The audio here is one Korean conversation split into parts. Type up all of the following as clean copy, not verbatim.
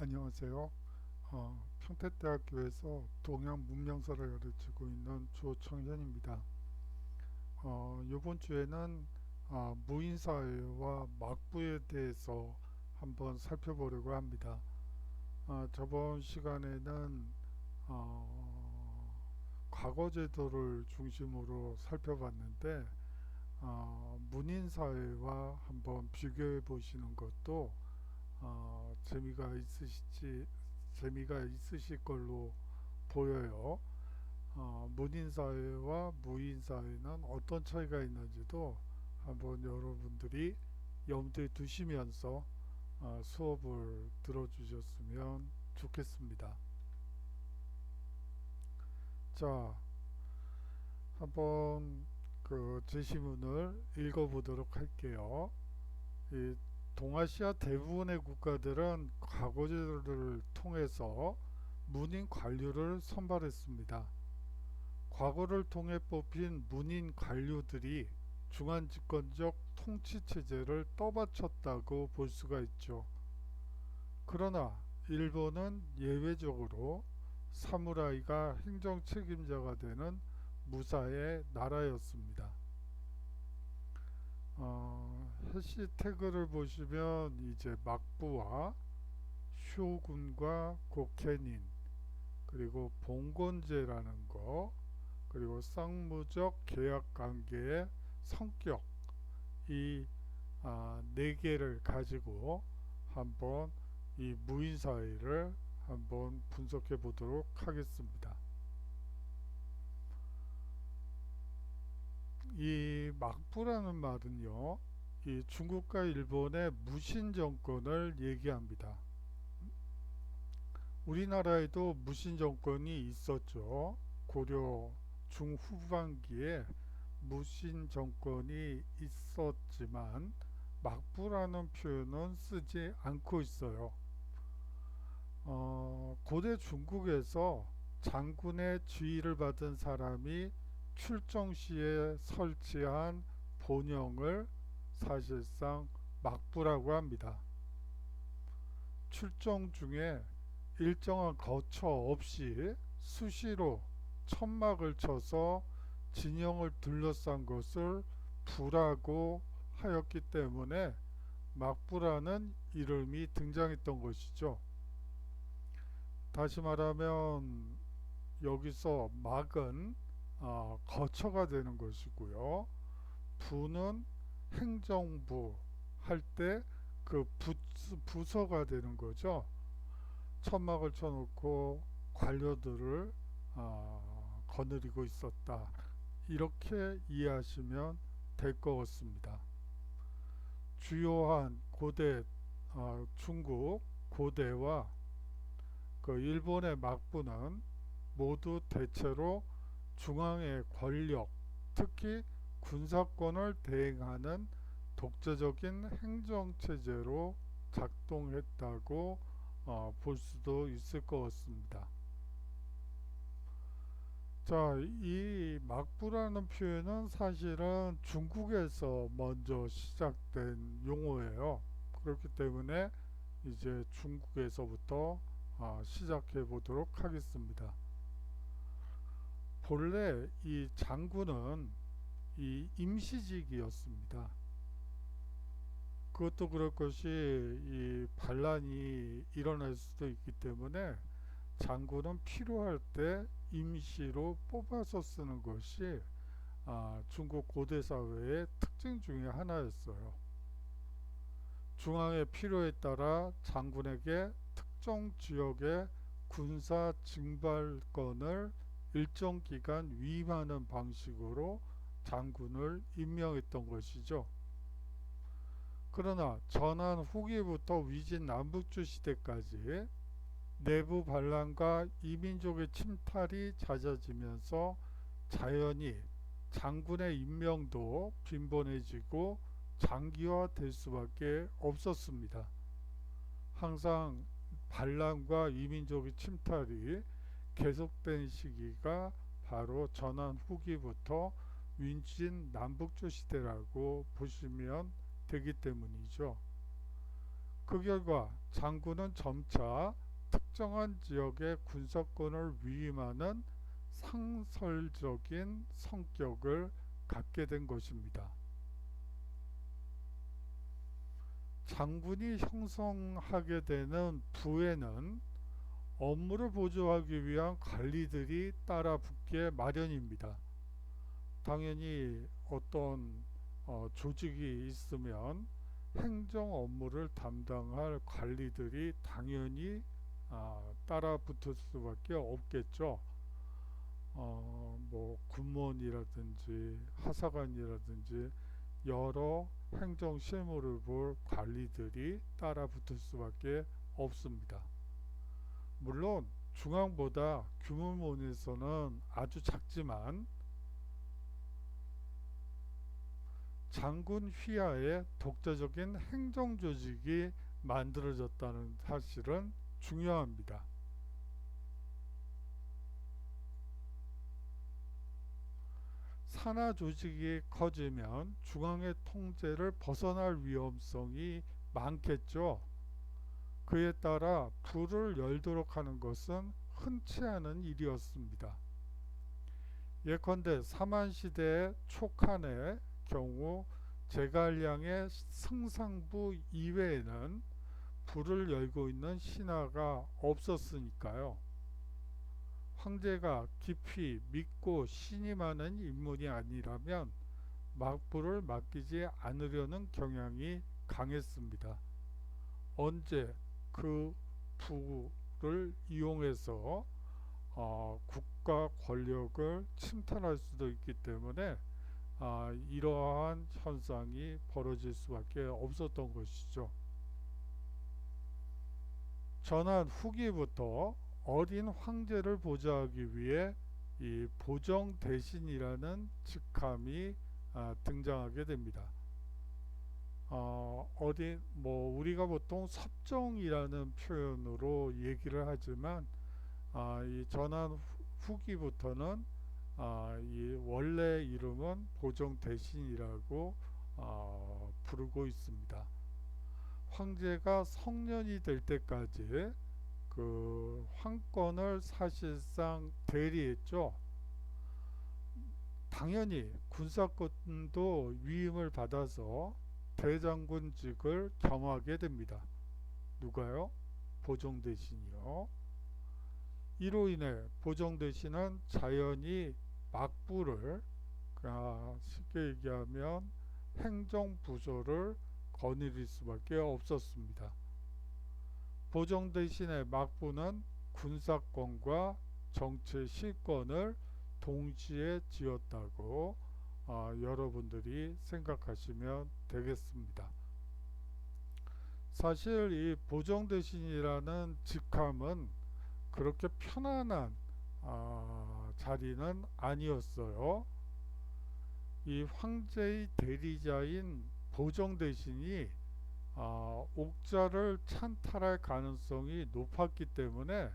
안녕하세요. 평택대학교에서 동양 문명사를 가르치고 있는 조청현입니다. 이번 주에는 무인사회와 막부에 대해서 한번 살펴보려고 합니다. 저번 시간에는 과거제도를 중심으로 살펴봤는데 문인사회와 한번 비교해 보시는 것도 재미가 있으실 걸로 보여요. 문인사회와 무인사회는 어떤 차이가 있는지도 한번 여러분들이 염두에 두시면서 수업을 들어주셨으면 좋겠습니다. 자, 한번 그 제시문을 읽어보도록 할게요. 이 동아시아 대부분의 국가들은 과거제도를 통해서 문인 관료를 선발했습니다. 과거를 통해 뽑힌 문인 관료들이 중앙집권적 통치체제를 떠받쳤다고 볼 수가 있죠. 그러나 일본은 예외적으로 사무라이가 행정 책임자가 되는 무사의 나라였습니다. 해시태그를 보시면 이제 막부와 쇼군과 고케닌 그리고 봉건제라는 거 그리고 쌍무적 계약 관계의 성격 이 네 개를 가지고 한번 이 무인 사회를 한번 분석해 보도록 하겠습니다. 이 막부라는 말은요, 이 중국과 일본의 무신 정권을 얘기합니다. 우리나라에도 무신 정권이 있었죠. 고려 중후반기에 무신 정권이 있었지만 막부라는 표현은 쓰지 않고 있어요. 고대 중국에서 장군의 지휘를 받은 사람이 출정 시에 설치한 본영을 사실상 막부라고 합니다. 출정 중에 일정한 거처 없이 수시로 천막을 쳐서 진영을 둘러싼 것을 부라고 하였기 때문에 막부라는 이름이 등장했던 것이죠. 다시 말하면 여기서 막은 거처가 되는 것이고요. 부는 행정부 할 때 그 부서가 되는 거죠. 천막을 쳐놓고 관료들을 거느리고 있었다. 이렇게 이해하시면 될 것 같습니다. 주요한 고대 중국 고대와 그 일본의 막부는 모두 대체로 중앙의 권력, 특히 군사권을 대행하는 독재적인 행정체제로 작동했다고 볼 수도 있을 것 같습니다. 자, 이 막부라는 표현은 사실은 중국에서 먼저 시작된 용어예요. 그렇기 때문에 이제 중국에서부터 시작해 보도록 하겠습니다. 본래 이 장군은 이 임시직이었습니다. 그것도 그럴 것이 이 반란이 일어날 수도 있기 때문에 장군은 필요할 때 임시로 뽑아서 쓰는 것이 중국 고대 사회의 특징 중에 하나였어요. 중앙의 필요에 따라 장군에게 특정 지역의 군사 징발권을 일정 기간 위임하는 방식으로 장군을 임명했던 것이죠. 그러나 전한 후기부터 위진 남북주 시대까지 내부 반란과 이민족의 침탈이 잦아지면서 자연히 장군의 임명도 빈번해지고 장기화될 수밖에 없었습니다. 항상 반란과 이민족의 침탈이 계속된 시기가 바로 전한 후기부터 위진 남북조 시대라고 보시면 되기 때문이죠. 그 결과 장군은 점차 특정한 지역의 군사권을 위임하는 상설적인 성격을 갖게 된 것입니다. 장군이 형성하게 되는 부에는 업무를 보조하기 위한 관리들이 따라 붙게 마련입니다. 당연히 어떤 조직이 있으면 행정 업무를 담당할 관리들이 당연히 따라 붙을 수밖에 없겠죠. 뭐 군무원이라든지 하사관이라든지 여러 행정 실무를 볼 관리들이 따라 붙을 수밖에 없습니다. 물론 중앙보다 규모면에서는 아주 작지만 장군 휘하에 독자적인 행정 조직이 만들어졌다는 사실은 중요합니다. 산하 조직이 커지면 중앙의 통제를 벗어날 위험성이 많겠죠. 그에 따라 부를 열도록 하는 것은 흔치 않은 일이었습니다. 예컨대 삼한시대의 촉한의 경우 제갈량의 승상부 이외에는 부를 열고 있는 신하가 없었으니까요. 황제가 깊이 믿고 신임하는 인물이 아니라면 막부를 맡기지 않으려는 경향이 강했습니다. 언제 그 부를 이용해서 국가 권력을 침탈할 수도 있기 때문에 이러한 현상이 벌어질 수밖에 없었던 것이죠. 전한 후기부터 어린 황제를 보좌하기 위해 이 보정대신이라는 직함이 등장하게 됩니다. 뭐 우리가 보통 섭정이라는 표현으로 얘기를 하지만 이 전한 후기부터는 이 원래 이름은 보정대신이라고 부르고 있습니다. 황제가 성년이 될 때까지 그 황권을 사실상 대리했죠. 당연히 군사권도 위임을 받아서 대장군직을 겸하게 됩니다. 누가요? 보정대신이요. 이로 인해 보정대신은 자연히 막부를 쉽게 얘기하면 행정부서를 거느릴 수밖에 없었습니다. 보정대신의 막부는 군사권과 정치 실권을 동시에 쥐었다고 여러분들이 생각하시면 되겠습니다. 사실 이 보정대신이라는 직함은 그렇게 편안한 자리는 아니었어요. 이 황제의 대리자인 보정대신이 옥자를 찬탈할 가능성이 높았기 때문에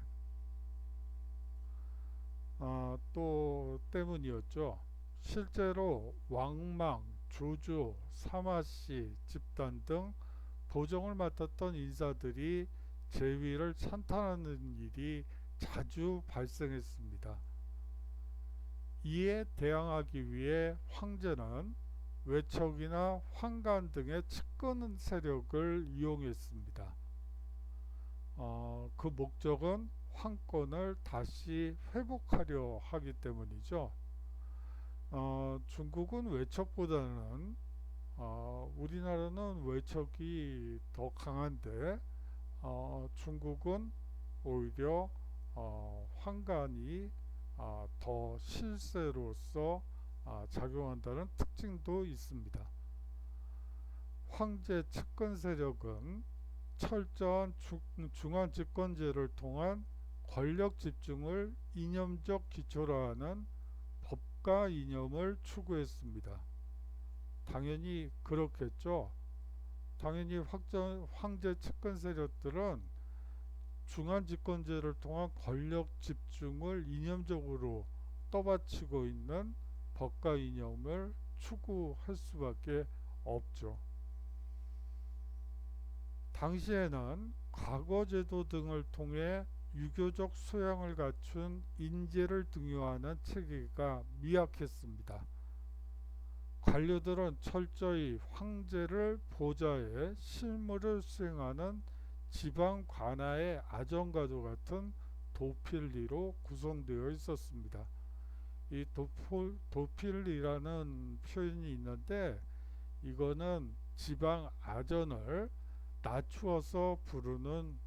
또 때문이었죠. 실제로 왕망, 조조, 사마씨 집단 등 보정을 맡았던 인사들이 제위를 찬탈하는 일이 자주 발생했습니다. 이에 대항하기 위해 황제는 외척이나 황간 등의 측근 세력을 이용했습니다. 그 목적은 황권을 다시 회복하려 하기 때문이죠. 중국은 외척보다는 우리나라는 외척이 더 강한데 중국은 오히려 황간이 더 실세로서 작용한다는 특징도 있습니다. 황제 측근 세력은 철저한 중앙 집권제를 통한 권력 집중을 이념적 기초로 하는 법가 이념을 추구했습니다. 당연히 그렇겠죠. 당연히 황제 측근 세력들은 중앙 집권제를 통한 권력 집중을 이념적으로 떠받치고 있는 법가 이념을 추구할 수밖에 없죠. 당시에는 과거제도 등을 통해 유교적 소양을 갖춘 인재를 등용하는 체계가 미약했습니다. 관료들은 철저히 황제를 보좌해 실무를 수행하는 지방 관아의 아정과도 같은 도필리로 구성되어 있었습니다. 이 도필리라는 표현이 있는데 이거는 지방 아전을 낮추어서 부르는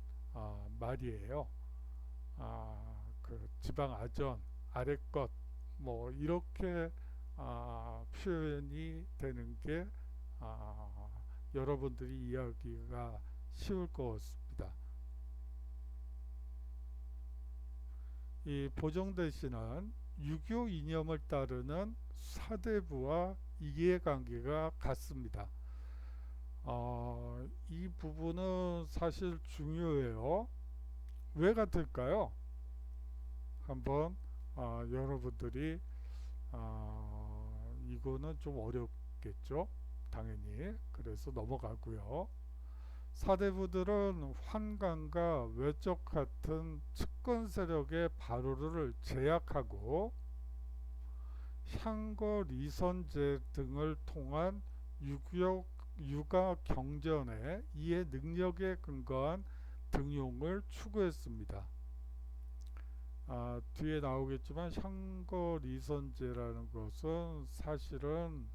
말이에요. 그 지방 아전, 아랫것 뭐 이렇게 표현이 되는 게 여러분들이 이해하기가 쉬울 것 같습니다. 이 보정대신은 유교 이념을 따르는 사대부와 이해관계가 같습니다. 이 부분은 사실 중요해요. 왜 같을까요? 한번 여러분들이 이거는 좀 어렵겠죠? 당연히. 그래서 넘어가고요. 사대부들은 환관과 외적 같은 측근 세력의 발호를 제약하고 향거 리선제 등을 통한 육아 경전의 이해 능력에 근거한 등용을 추구했습니다. 뒤에 나오겠지만 향거 리선제라는 것은 사실은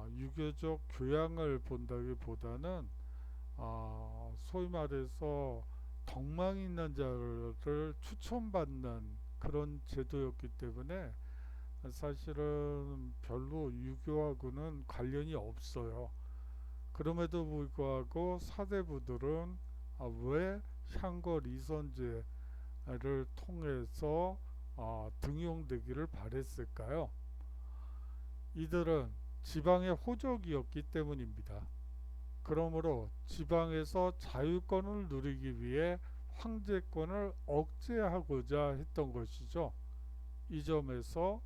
유교적 교양을 본다기보다는 소위 말해서 덕망 있는 자를 추천받는 그런 제도였기 때문에 사실은 별로 유교하고는 관련이 없어요. 그럼에도 불구하고 사대부들은 왜 향거 리선제를 통해서 등용되기를 바랬을까요? 이들은 지방의 호족이었기 때문입니다. 그러므로 지방에서 자유권을 누리기 위해 황제권을 억제하고자 했던 것이죠. 이 점에서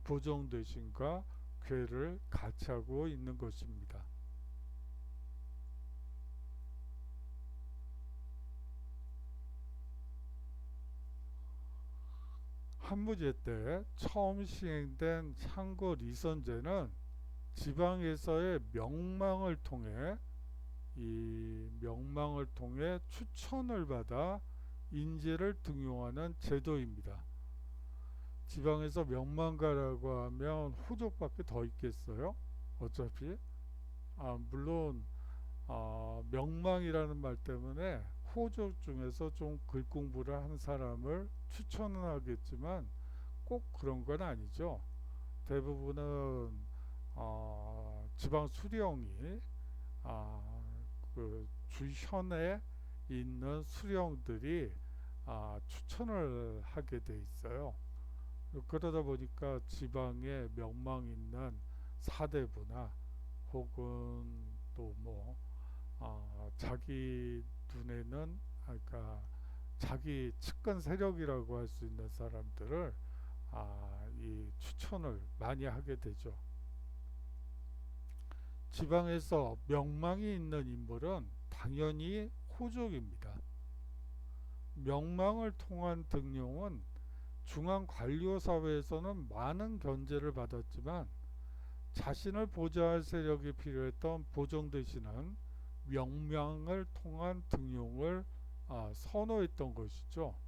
보정대신과 궤를 같이 하고 있는 것입니다. 한무제 때 처음 시행된 향거 리선제는 지방에서의 명망을 통해 추천을 받아 인재를 등용하는 제도입니다. 지방에서 명망가라고 하면 호족밖에 더 있겠어요? 어차피 물론 명망이라는 말 때문에 호족 중에서 좀 글 공부를 한 사람을 추천은 하겠지만 꼭 그런 건 아니죠. 대부분은 지방 수령이 그 주현에 있는 수령들이 추천을 하게 돼 있어요. 그러다 보니까 지방에 명망 있는 사대부나 혹은 또 뭐 자기 눈에는 그러니까 자기 측근 세력이라고 할 수 있는 사람들을 이 추천을 많이 하게 되죠. 지방에서 명망이 있는 인물은 당연히 호족입니다. 명망을 통한 등용은 중앙 관료 사회에서는 많은 견제를 받았지만 자신을 보좌할 세력이 필요했던 보정대신은 명망을 통한 등용을 선호했던 것이죠.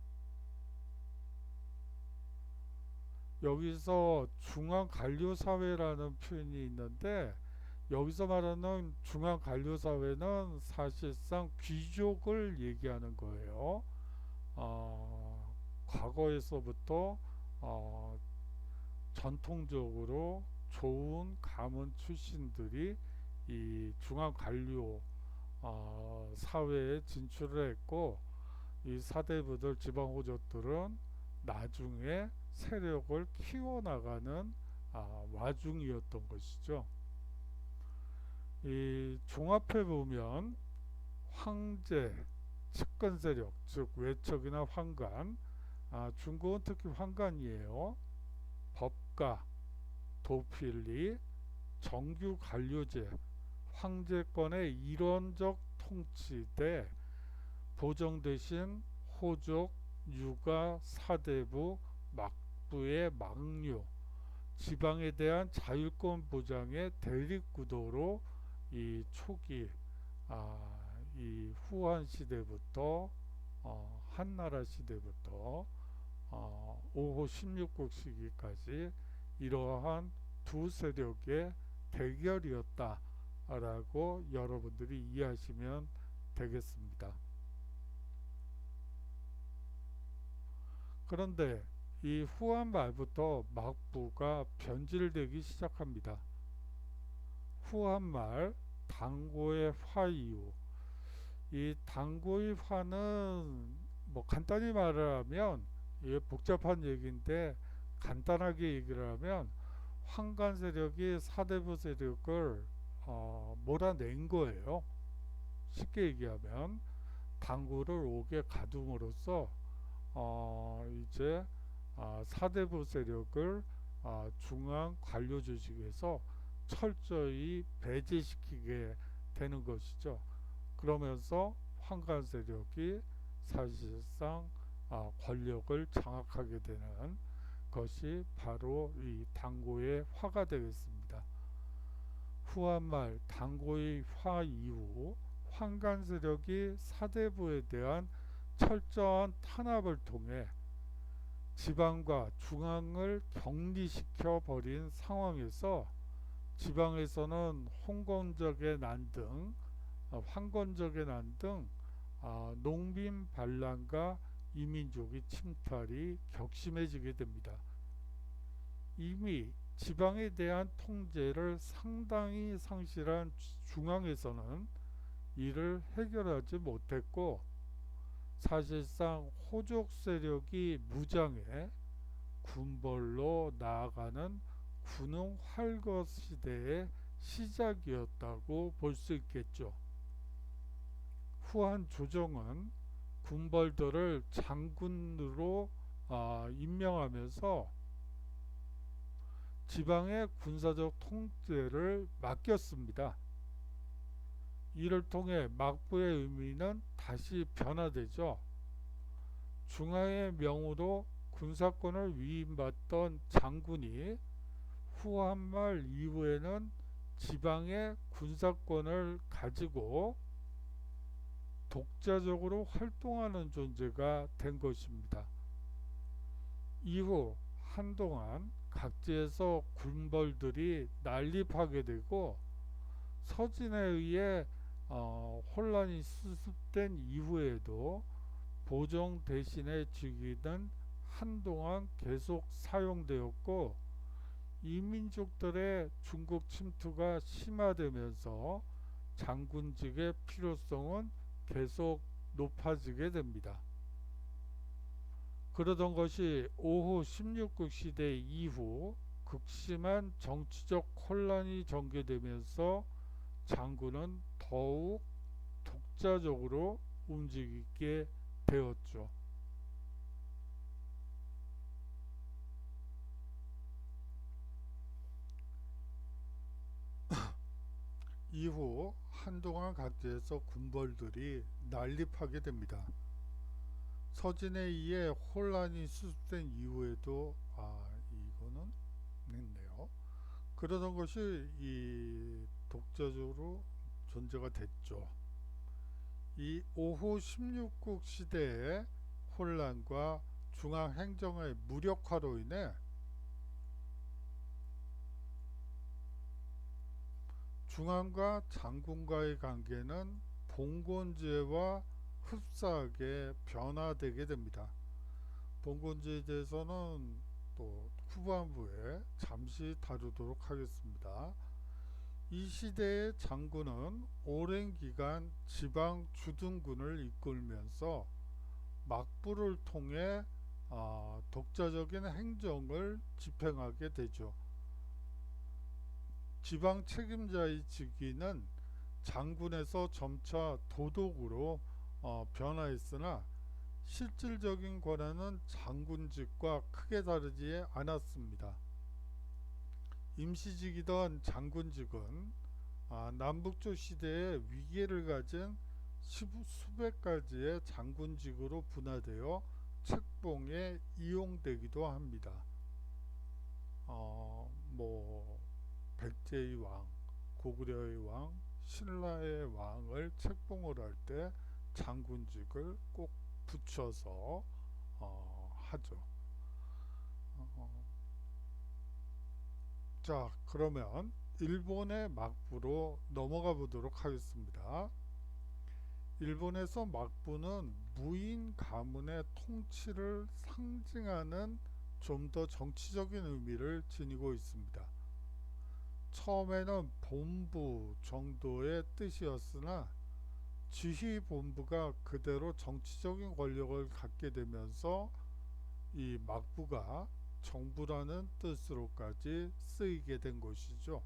여기서 중앙 관료 사회라는 표현이 있는데 여기서 말하는 중앙 관료 사회는 사실상 귀족을 얘기하는 거예요. 과거에서부터 전통적으로 좋은 가문 출신들이 이 중앙 관료 사회에 진출을 했고 이 사대부들 지방호족들은 나중에 세력을 키워나가는 와중이었던 것이죠. 이 종합해 보면 황제, 측근 세력, 즉 외척이나 황관, 중국은 특히 황관이에요. 법가, 도필리, 정규 관료제, 황제권의 일원적 통치돼 보정 대신 호족, 유가, 사대부, 막부의 막류, 지방에 대한 자율권 보장의 대립구도로 이 초기 이 후한 시대부터 한나라 시대부터 5호 16국 시기까지 이러한 두 세력의 대결이었다라고 여러분들이 이해하시면 되겠습니다. 그런데 이 후한 말부터 막부가 변질되기 시작합니다. 후한 말 당고의 화 이후, 이 당고의 화는 뭐 간단히 말을 하면 이게 복잡한 얘기인데 간단하게 얘기를 하면 황간 세력이 사대부 세력을 몰아낸 거예요. 쉽게 얘기하면 당구를 옥에 가둠으로써 이제 사대부 세력을 중앙 관료 조직에서 철저히 배제시키게 되는 것이죠. 그러면서 황간 세력이 사실상 권력을 장악하게 되는 것이 바로 이 당고의 화가 되겠습니다. 후한말 당고의 화 이후 황간 세력이 사대부에 대한 철저한 탄압을 통해 지방과 중앙을 격리시켜 버린 상황에서 지방에서는 홍건적의 난 등 황건적의 난 등 농민 반란과 이민족의 침탈이 격심해지게 됩니다. 이미 지방에 대한 통제를 상당히 상실한 중앙에서는 이를 해결하지 못했고 사실상 호족 세력이 무장해 군벌로 나아가는 군웅 활거 시대의 시작이었다고 볼 수 있겠죠. 후한 조정은 군벌들을 장군으로 임명하면서 지방의 군사적 통제를 맡겼습니다. 이를 통해 막부의 의미는 다시 변화되죠. 중앙의 명으로 군사권을 위임받던 장군이 후한말 이후에는 지방의 군사권을 가지고 독자적으로 활동하는 존재가 된 것입니다. 이후 한동안 각지에서 군벌들이 난립하게 되고 서진에 의해 혼란이 수습된 이후에도 보정 대신의 직위는 한동안 계속 사용되었고 이민족들의 중국 침투가 심화되면서 장군직의 필요성은 계속 높아지게 됩니다. 그러던 것이 5호 16국 시대 이후 극심한 정치적 혼란이 전개되면서 장군은 더욱 독자적으로 움직이게 되었죠. 이후 한동안 각지에서 군벌들이 난립하게 됩니다. 서진에 의해 혼란이 수습된 이후에도 이거는 있네요. 그러던 것이 이 독자적으로 존재가 됐죠. 이 5호 16국 시대의 혼란과 중앙행정의 무력화로 인해 중앙과 장군과의 관계는 봉건제와 흡사하게 변화되게 됩니다. 봉건제에 대해서는 또 후반부에 잠시 다루도록 하겠습니다. 이 시대의 장군은 오랜 기간 지방 주둔군을 이끌면서 막부를 통해 독자적인 행정을 집행하게 되죠. 지방 책임자의 직위는 장군에서 점차 도독으로 변화했으나 실질적인 권한은 장군직과 크게 다르지 않았습니다. 임시직이던 장군직은 남북조 시대에 위계를 가진 수백 가지의 장군직으로 분화되어 책봉에 이용되기도 합니다. 뭐 백제의 왕, 고구려의 왕, 신라의 왕을 책봉을 할 때 장군직을 꼭 붙여서 하죠. 어, 자, 그러면 일본의 막부로 넘어가 보도록 하겠습니다. 일본에서 막부는 무인 가문의 통치를 상징하는 좀 더 정치적인 의미를 지니고 있습니다. 처음에는 본부 정도의 뜻이었으나 지휘본부가 그대로 정치적인 권력을 갖게 되면서 이 막부가 정부라는 뜻으로까지 쓰이게 된 것이죠.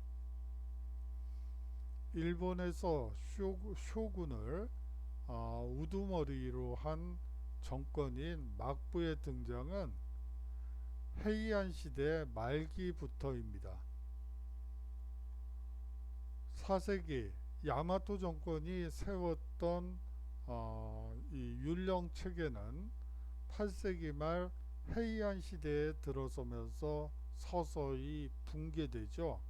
일본에서 쇼군을 우두머리로 한 정권인 막부의 등장은 헤이안 시대 말기부터입니다. 4세기 야마토 정권이 세웠던 이 율령 체계는 8세기 말 헤이안 시대에 들어서면서 서서히 붕괴되죠.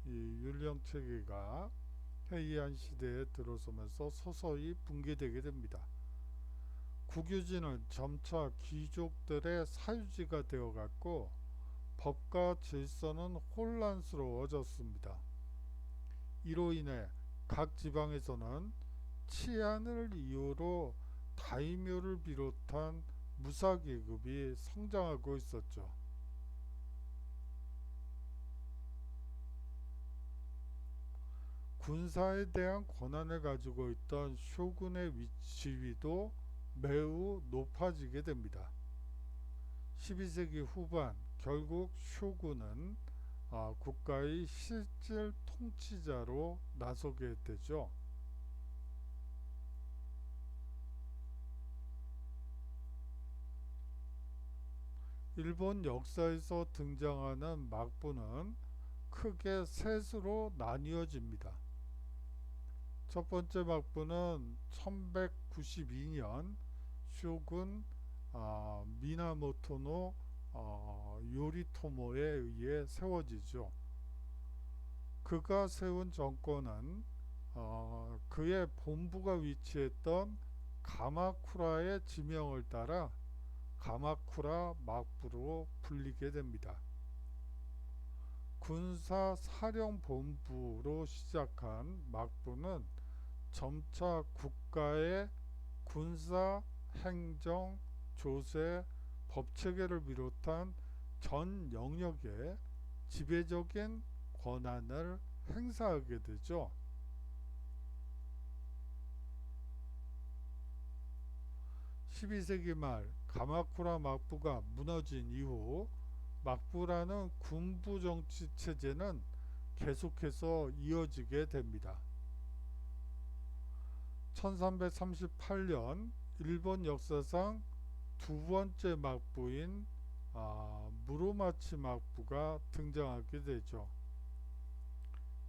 이 율령 체계가 헤이안 시대에 들어서면서 서서히 붕괴되게 됩니다. 국유지는 점차 귀족들의 사유지가 되어갔고 법과 질서는 혼란스러워졌습니다. 이로 인해 각 지방에서는 치안을 이유로 다이묘를 비롯한 무사계급이 성장하고 있었죠. 군사에 대한 권한을 가지고 있던 쇼군의 지위도 매우 높아지게 됩니다. 12세기 후반 결국 쇼군은 국가의 실질 통치자로 나서게 되죠. 일본 역사에서 등장하는 막부는 크게 셋으로 나뉘어집니다. 첫 번째 막부는 1192년 쇼군 미나모토노 요리토모에 의해 세워지죠. 그가 세운 정권은 그의 본부가 위치했던 가마쿠라의 지명을 따라 가마쿠라 막부로 불리게 됩니다. 군사 사령본부로 시작한 막부는 점차 국가의 군사, 행정, 조세, 법체계를 비롯한 전 영역에 지배적인 권한을 행사하게 되죠. 12세기 말 가마쿠라 막부가 무너진 이후 막부라는 군부 정치 체제는 계속해서 이어지게 됩니다. 1338년 일본 역사상 두 번째 막부인 무로마치 막부가 등장하게 되죠.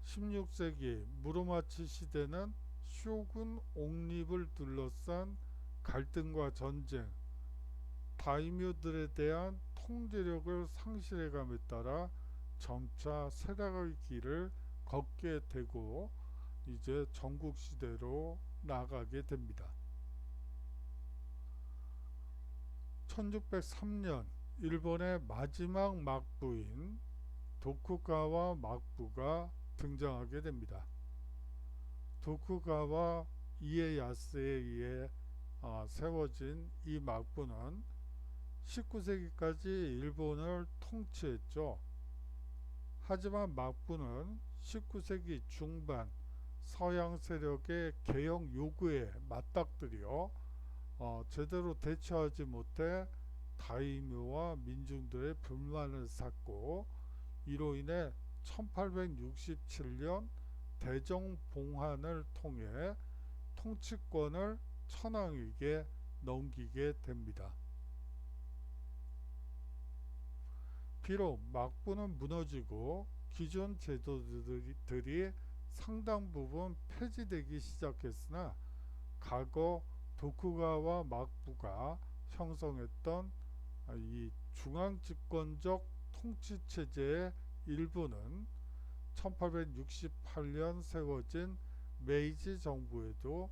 16세기 무로마치 시대는 쇼군 옹립을 둘러싼 갈등과 전쟁, 다이묘들에 대한 통제력을 상실해감에 따라 점차 쇠락의 길을 걷게 되고 이제 전국시대로 나가게 됩니다. 1603년 일본의 마지막 막부인 도쿠가와 막부가 등장하게 됩니다. 도쿠가와 이에야스에 의해 세워진 이 막부는 19세기까지 일본을 통치했죠. 하지만 막부는 19세기 중반 서양 세력의 개혁 요구에 맞닥뜨려 제대로 대처하지 못해 다이묘와 민중들의 불만을 샀고 이로 인해 1867년 대정봉환을 통해 통치권을 천황에게 넘기게 됩니다. 비록 막부는 무너지고 기존 제도들이 상당 부분 폐지되기 시작했으나 과거 도쿠가와 막부가 형성했던 이 중앙 집권적 통치 체제의 일부는 1868년 세워진 메이지 정부에도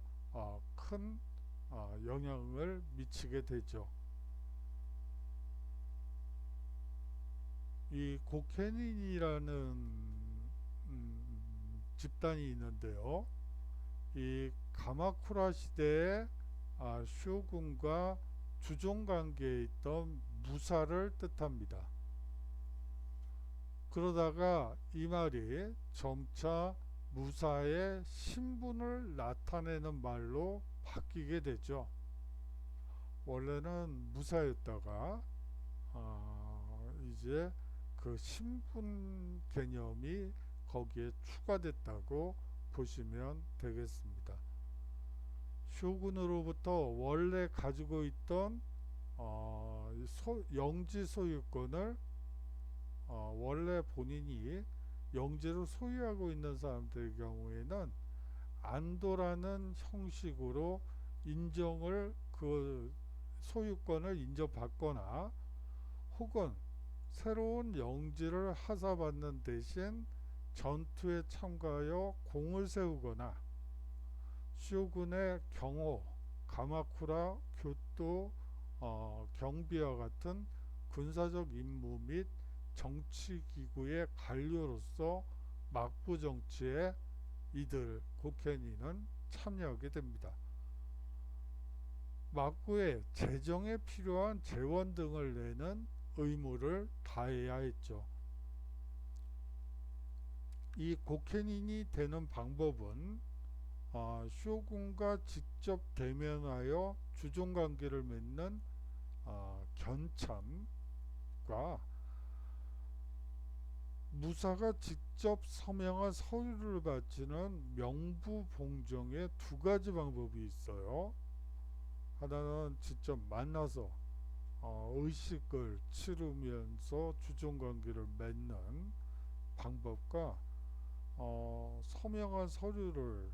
큰 영향을 미치게 되죠. 이 고케닌이라는 집단이 있는데요. 이 가마쿠라 시대의 쇼군과 주종 관계에 있던 무사를 뜻합니다. 그러다가 이 말이 점차 무사의 신분을 나타내는 말로 바뀌게 되죠. 원래는 무사였다가 이제 그 신분 개념이 거기에 추가됐다고 보시면 되겠습니다. 쇼군으로부터 원래 가지고 있던 영지 소유권을 원래 본인이 영지를 소유하고 있는 사람들의 경우에는 안도라는 형식으로 인정을 그 소유권을 인정받거나 혹은 새로운 영지를 하사받는 대신 전투에 참가하여 공을 세우거나 쇼군의 경호, 가마쿠라, 교토, 경비와 같은 군사적 임무 및 정치기구의 관료로서 막부 정치에 이들 고케니는 참여하게 됩니다. 막부에 재정에 필요한 재원 등을 내는 의무를 다해야 했죠. 이 고케닌이 되는 방법은 쇼군과 직접 대면하여 주종관계를 맺는 견참과 무사가 직접 서명한 서류를 바치는 명부봉정의 두 가지 방법이 있어요. 하나는 직접 만나서 의식을 치르면서 주종관계를 맺는 방법과 서명한 서류를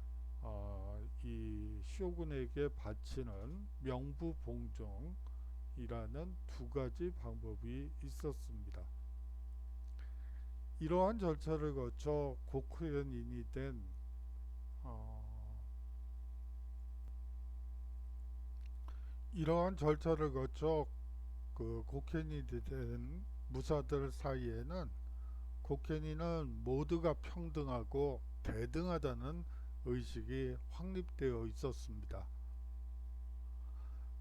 이 쇼군에게 바치는 명부봉정이라는 두 가지 방법이 있었습니다. 이러한 절차를 거쳐 고케닌이 된 이러한 절차를 거쳐 그 고케닌이 된 무사들 사이에는 고케닌은 모두가 평등하고 대등하다는 의식이 확립되어 있었습니다.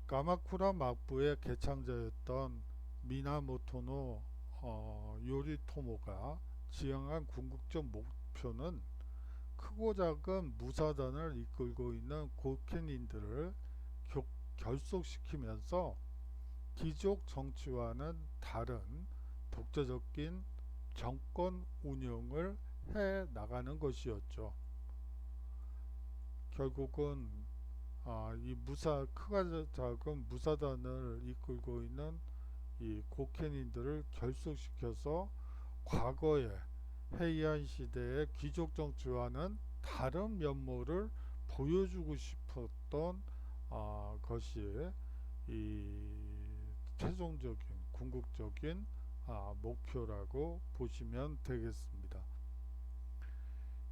가마쿠라 막부의 개창자였던 미나모토노 요리토모가 지향한 궁극적 목표는 크고 작은 무사단을 이끌고 있는 고케닌들을 결속시키면서 귀족 정치와는 다른 독자적인 정권 운영을 해 나가는 것이었죠. 결국은 이 크고 작은 무사단을 이끌고 있는 이 고케닌들을 결속시켜서 과거의 헤이안 시대의 귀족 정치와는 다른 면모를 보여주고 싶었던 것이 이 최종적인 궁극적인 목표라고 보시면 되겠습니다.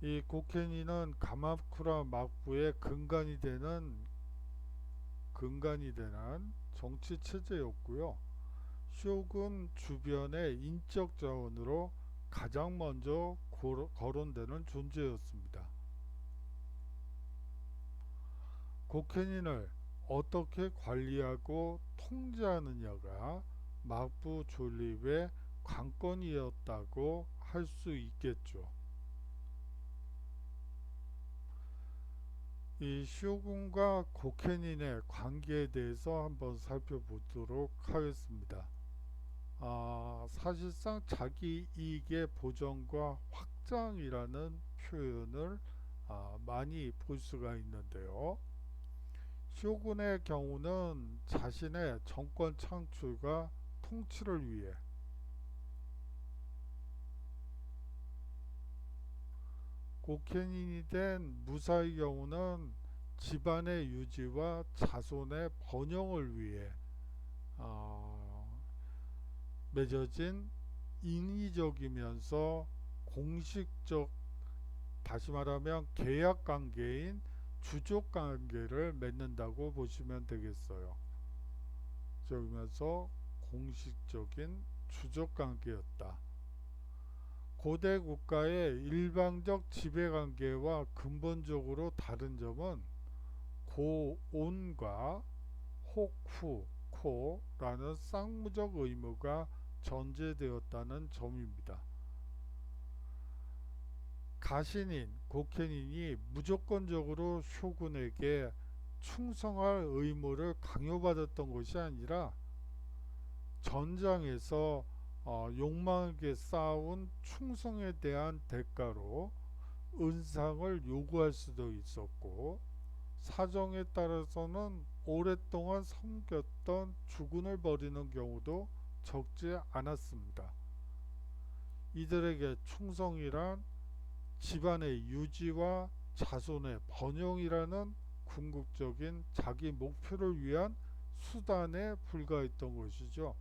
이 고케닌은 가마쿠라 막부의 근간이 되는 정치 체제였고요. 쇼군 주변의 인적 자원으로 가장 먼저 거론되는 존재였습니다. 고케닌을 어떻게 관리하고 통제하느냐가 막부 존립의 관건이었다고 할 수 있겠죠. 이 쇼군과 고케닌의 관계에 대해서 한번 살펴보도록 하겠습니다. 사실상 자기 이익의 보전과 확장이라는 표현을 많이 볼 수가 있는데요. 쇼군의 경우는 자신의 정권 창출과 통치를 위해 고캔인이 된 무사의 경우는 집안의 유지와 자손의 번영을 위해 맺어진 인위적이면서 공식적, 다시 말하면 계약 관계인 주족 관계를 맺는다고 보시면 되겠어요. 그러면서 공식적인 주족 관계였다. 고대 국가의 일방적 지배 관계와 근본적으로 다른 점은 고온과 혹후, 코라는 쌍무적 의무가 전제되었다는 점입니다. 가신인, 고캔인이 무조건적으로 쇼군에게 충성할 의무를 강요받았던 것이 아니라 전장에서 욕망에게 쌓아온 충성에 대한 대가로 은상을 요구할 수도 있었고, 사정에 따라서는 오랫동안 섬겼던 주군을 버리는 경우도 적지 않았습니다. 이들에게 충성이란 집안의 유지와 자손의 번영이라는 궁극적인 자기 목표를 위한 수단에 불과했던 것이죠.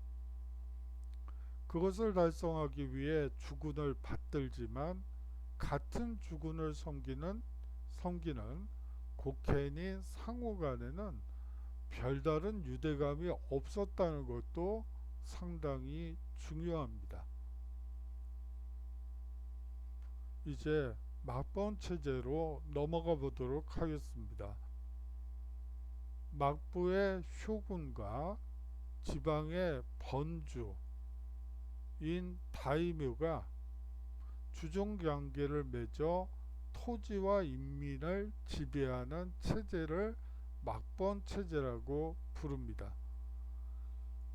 그것을 달성하기 위해 주군을 받들지만 같은 주군을 섬기는 고캔인 상호 간에는 별다른 유대감이 없었다는 것도 상당히 중요합니다. 이제 막번 체제로 넘어가 보도록 하겠습니다. 막부의 쇼군과 지방의 번주인 다이묘가 주종관계를 맺어 토지와 인민을 지배하는 체제를 막번 체제라고 부릅니다.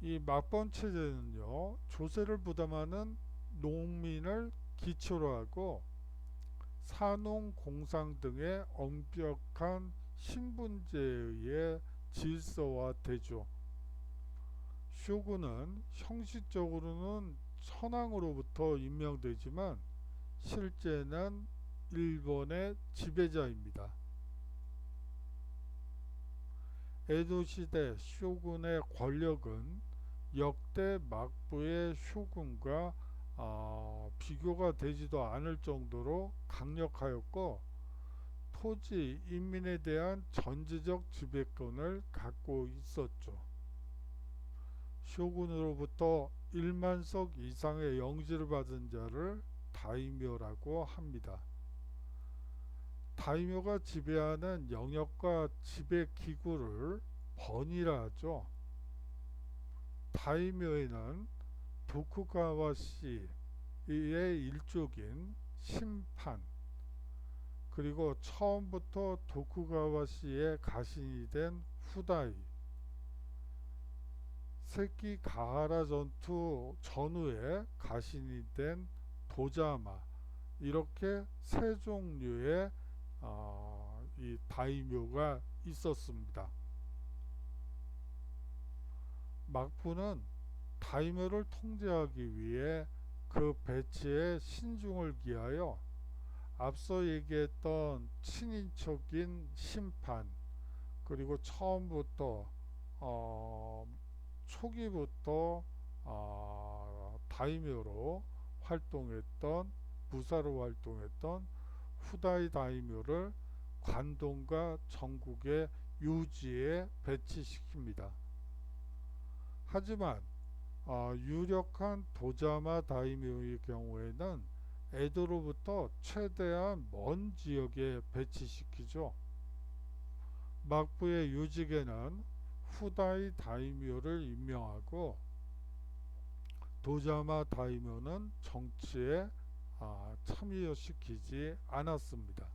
이 막번 체제는요, 조세를 부담하는 농민을 기초로 하고 산농, 공상 등의 엄격한 신분제에 의해 질서화되죠. 쇼군은 형식적으로는 천황으로부터 임명되지만 실제는 일본의 지배자입니다. 에도시대 쇼군의 권력은 역대 막부의 쇼군과 비교가 되지도 않을 정도로 강력하였고, 토지, 인민에 대한 전제적 지배권을 갖고 있었죠. 쇼군으로부터 1만석 이상의 영지를 받은 자를 다이묘라고 합니다. 다이묘가 지배하는 영역과 지배 기구를 번이라 하죠. 다이묘에는 도쿠가와시의 일족인 심판, 그리고 처음부터 도쿠가와시의 가신이 된 후다이, 세키 가하라 전투 전후에 가신이 된 도자마, 이렇게 세 종류의 이 다이묘가 있었습니다. 막부는 다이묘를 통제하기 위해 그 배치에 신중을 기하여 앞서 얘기했던 친인척인 심판, 그리고 처음부터 초기부터 다이묘로 활동했던, 부사로 활동했던 후다이 다이묘를 관동과 전국의 유지에 배치시킵니다. 하지만 유력한 도자마 다이묘의 경우에는 에도로부터 최대한 먼 지역에 배치시키죠. 막부의 요직에는 후다이 다이묘를 임명하고 도자마 다이묘는 정치에 참여시키지 않았습니다.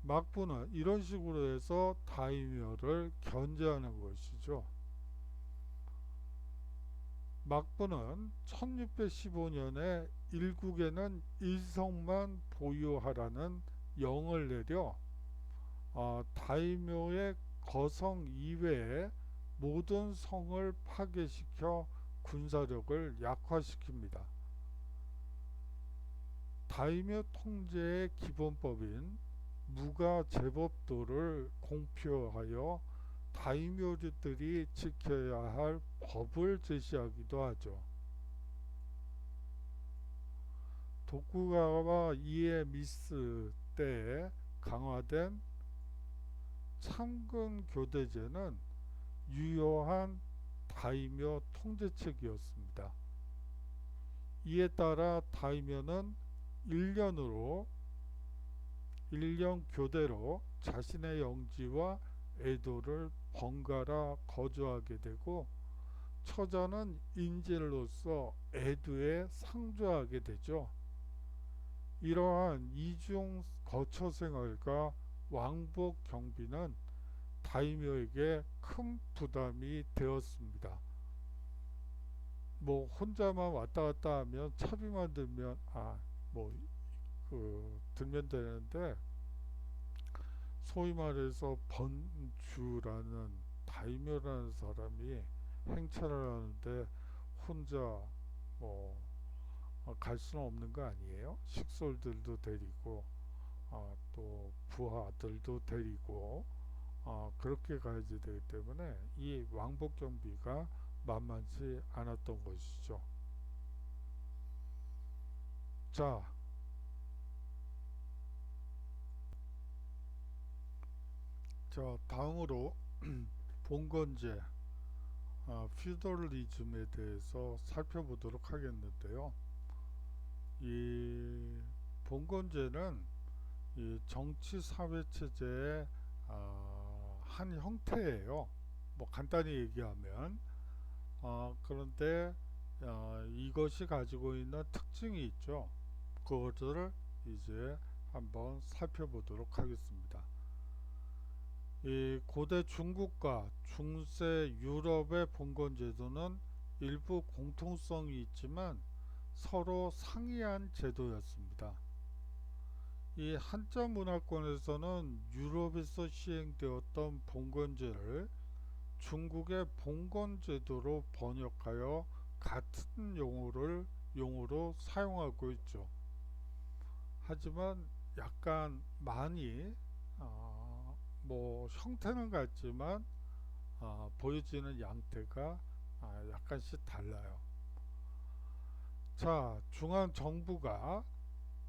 막부는 이런 식으로 해서 다이묘를 견제하는 것이죠. 막부는 1615년에 일국에는 일성만 보유하라는 영을 내려 다이묘의 거성 이외의 모든 성을 파괴시켜 군사력을 약화시킵니다. 다이묘 통제의 기본법인 무가제법도를 공표하여 다이묘들이 지켜야 할 법을 제시하기도 하죠. 도쿠가와 이에미스 때에 강화된 참근 교대제는 유효한 다이묘 통제책이었습니다. 이에 따라 다이묘는 1년 교대로 자신의 영지와 에도를 번갈아 거주하게 되고 처자는 인질로서 에도에 상주하게 되죠. 이러한 이중 거처 생활과 왕복 경비는 다이묘에게 큰 부담이 되었습니다. 뭐 혼자만 왔다 갔다 하면 차비만 들면 들면 되는데, 소위 말해서 번주라는 다이묘라는 사람이 행차를 하는데 혼자 갈 수는 없는 거 아니에요? 식솔들도 데리고 또 부하들도 데리고 그렇게 가야지 되기 때문에 이 왕복 경비가 만만치 않았던 것이죠. 자, 다음으로 봉건제, 피우더리즘에 대해서 살펴보도록 하겠는데요. 이 봉건제는 이 정치 사회 체제의 한 형태예요. 뭐 간단히 얘기하면 그런데 이것이 가지고 있는 특징이 있죠. 그것들을 이제 한번 살펴보도록 하겠습니다. 이 고대 중국과 중세 유럽의 봉건제도는 일부 공통성이 있지만 서로 상이한 제도였습니다. 이 한자 문화권에서는 유럽에서 시행되었던 봉건제를 중국의 봉건제도로 번역하여 같은 용어로 사용하고 있죠. 하지만 약간 많이 형태는 같지만 보여지는 양태가 약간씩 달라요. 자, 중앙 정부가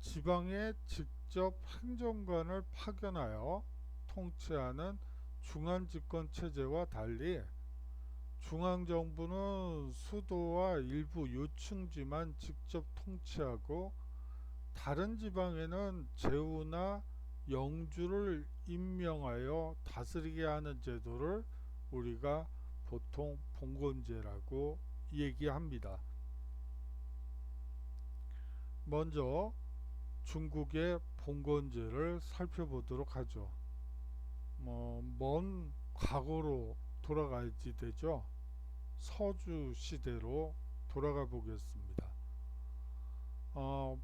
지방에 직접 행정관을 파견하여 통치하는 중앙집권 체제와 달리 중앙정부는 수도와 일부 요충지만 직접 통치하고 다른 지방에는 제후나 영주를 임명하여 다스리게 하는 제도를 우리가 보통 봉건제라고 얘기합니다. 먼저 중국의 봉건제를 살펴보도록 하죠. 먼 과거로 돌아가야지 되죠. 서주 시대로 돌아가 보겠습니다.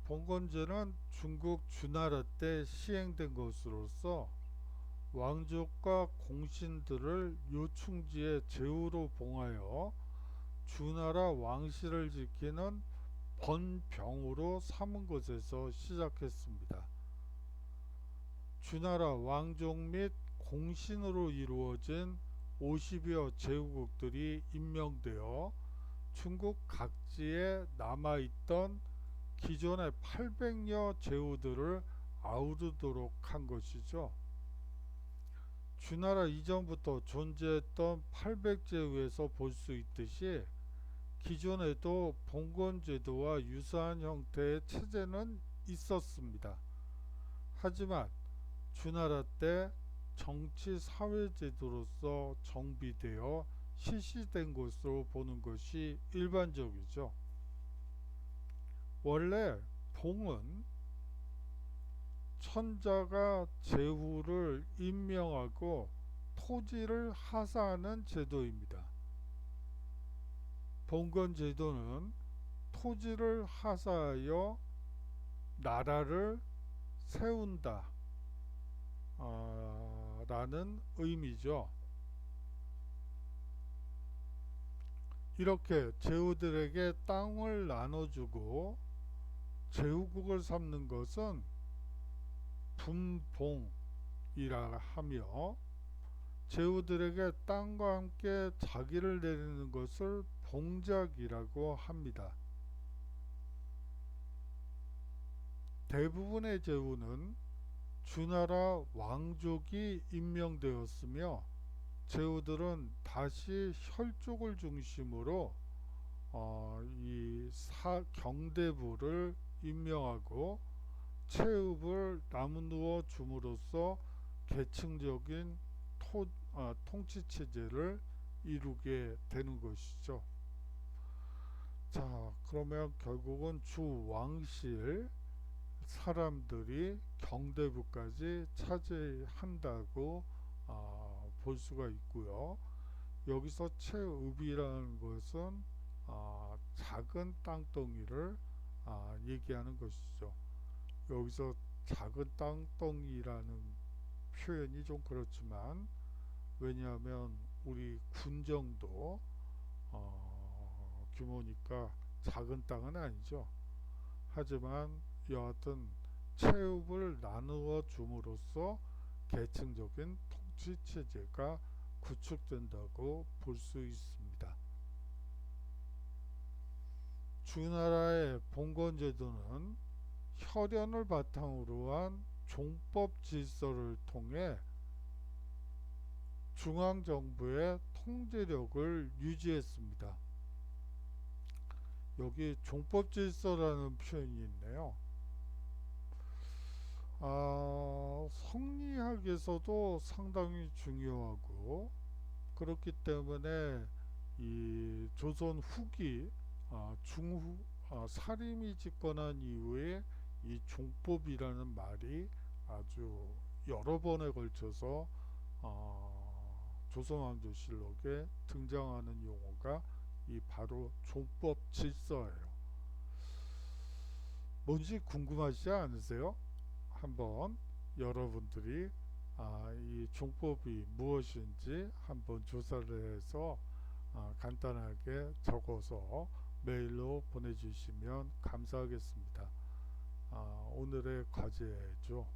봉건제는 중국 주나라 때 시행된 것으로서 왕족과 공신들을 요충지의 제후로 봉하여 주나라 왕실을 지키는 번병으로 삼은 것에서 시작했습니다. 주나라 왕족 및 공신으로 이루어진 50여 제후국들이 임명되어 중국 각지에 남아있던 기존의 800여 제후들을 아우르도록 한 것이죠. 주나라 이전부터 존재했던 800제후에서 볼 수 있듯이 기존에도 봉건제도와 유사한 형태의 체제는 있었습니다. 하지만 주나라 때 정치 사회제도로서 정비되어 실시된 것으로 보는 것이 일반적이죠. 원래 봉은 천자가 제후를 임명하고 토지를 하사하는 제도입니다. 봉건제도는 토지를 하사하여 나라를 세운다 라는 의미죠. 이렇게 제후들에게 땅을 나눠주고 제후국을 삼는 것은 분봉이라 하며 제후들에게 땅과 함께 자기를 내리는 것을 봉작이라고 합니다. 대부분의 제후는 주나라 왕족이 임명되었으며 제후들은 다시 혈족을 중심으로 이 경대부를 임명하고 체읍을 나누어 줌으로써 계층적인 통치 체제를 이루게 되는 것이죠. 자, 그러면 결국은 주 왕실 사람들이 경대부까지 차지한다고 볼 수가 있고요. 여기서 체읍이라는 것은 작은 땅덩이를 얘기하는 것이죠. 여기서 작은 땅덩이라는 표현이 좀 그렇지만, 왜냐하면 우리 군정도 규모니까 작은 땅은 아니죠. 하지만 여하튼 체육을 나누어 줌으로써 계층적인 통치 체제가 구축된다고 볼 수 있습니다. 주나라의 봉건제도는 혈연을 바탕으로 한 종법 질서를 통해 중앙정부의 통제력을 유지했습니다. 여기 종법 질서라는 표현이 있네요. 성리학에서도 상당히 중요하고, 그렇기 때문에 이 조선 후기 중후 사림이 집권한 이후에 이 종법이라는 말이 아주 여러 번에 걸쳐서 조선왕조실록에 등장하는 용어가 이 바로 종법 질서예요. 뭔지 궁금하시지 않으세요? 한번 여러분들이 이 종법이 무엇인지 한번 조사를 해서 간단하게 적어서 메일로 보내주시면 감사하겠습니다. 오늘의 과제죠.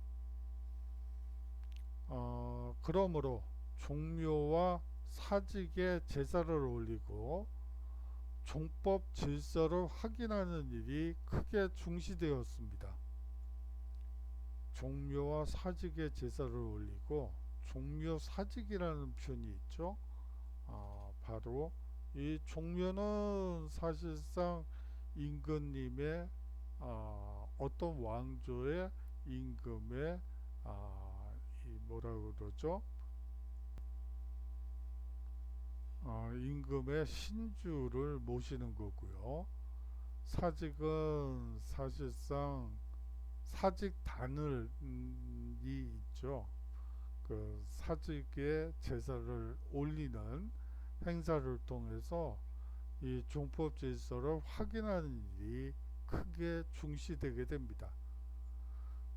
그러므로 종묘와 사직에 제사를 올리고 종법 질서를 확인하는 일이 크게 중시되었습니다. 종묘와 사직에 제사를 올리고, 종묘 사직이라는 표현이 있죠. 바로 이 종묘는 사실상 임금님의 어떤 왕조의 임금의 이 뭐라고 그러죠? 임금의 신주를 모시는 거고요. 사직은 사실상 사직단을 이 있죠. 그 사직에 제사를 올리는 행사를 통해서 이 종법 질서를 확인하는 일이 크게 중시되게 됩니다.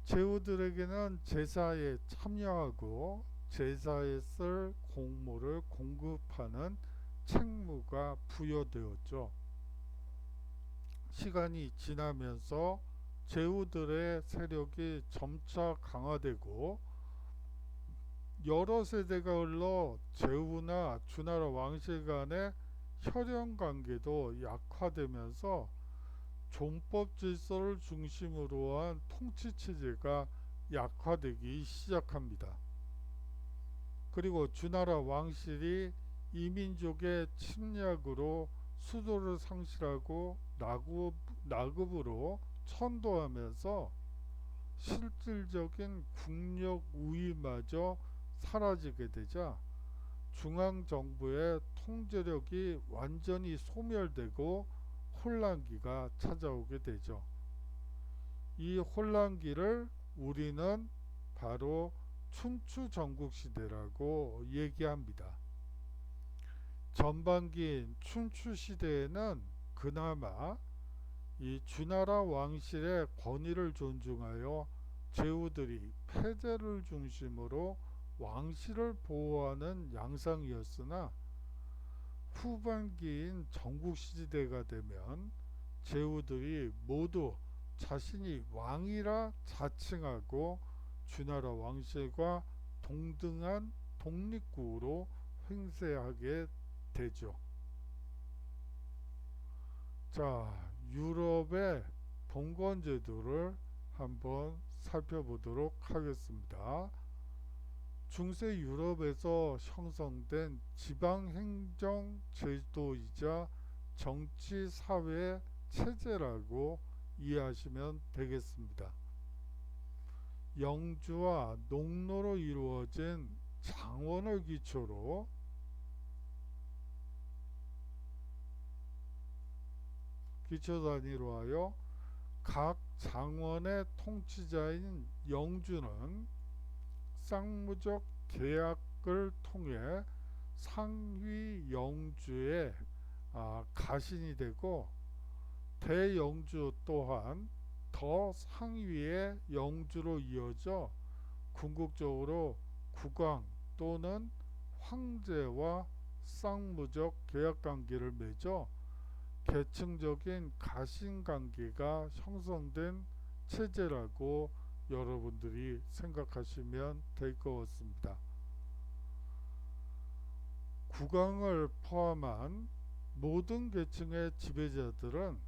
제후들에게는 제사에 참여하고 제사에 쓸 공물을 공급하는 책무가 부여되었죠. 시간이 지나면서 제후들의 세력이 점차 강화되고, 여러 세대가 흘러 제후나 주나라 왕실 간의 혈연 관계도 약화되면서 종법 질서를 중심으로 한 통치 체제가 약화되기 시작합니다. 그리고 주나라 왕실이 이민족의 침략으로 수도를 상실하고 나급으로 천도하면서 실질적인 국력 우위마저 사라지게 되자 중앙정부의 통제력이 완전히 소멸되고 혼란기가 찾아오게 되죠. 이 혼란기를 우리는 바로 춘추 전국시대라고 얘기합니다. 전반기인 춘추시대에는 그나마 이 주나라 왕실의 권위를 존중하여 제후들이 폐제를 중심으로 왕실을 보호하는 양상이었으나, 후반기인 전국시대가 되면 제후들이 모두 자신이 왕이라 자칭하고 주나라 왕실과 동등한 독립국으로 횡세하게 되죠. 자, 유럽의 봉건 제도를 한번 살펴보도록 하겠습니다. 중세 유럽에서 형성된 지방행정 제도이자 정치 사회 체제라고 이해하시면 되겠습니다. 영주와 농노로 이루어진 장원을 기초로 기초 단위로 하여 각 장원의 통치자인 영주는 쌍무적 계약을 통해 상위 영주의 가신이 되고, 대영주 또한 더 상위의 영주로 이어져 궁극적으로 국왕 또는 황제와 쌍무적 계약관계를 맺어 계층적인 가신관계가 형성된 체제라고 여러분들이 생각하시면 될 것 같습니다. 국왕을 포함한 모든 계층의 지배자들은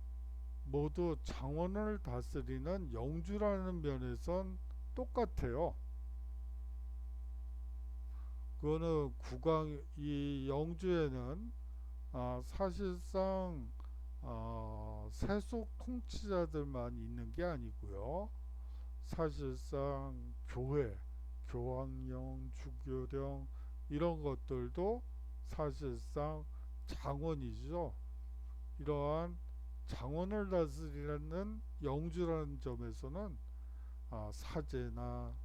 모두 장원을 다스리는 영주라는 면에선 똑같아요. 그거는 이 영주에는 사실상 세속 통치자들만 있는 게 아니고요. 사실상 교회, 교황령, 주교령 이런 것들도 사실상 장원이죠. 이러한 장원을 다스리는 영주라는 점에서는 사제나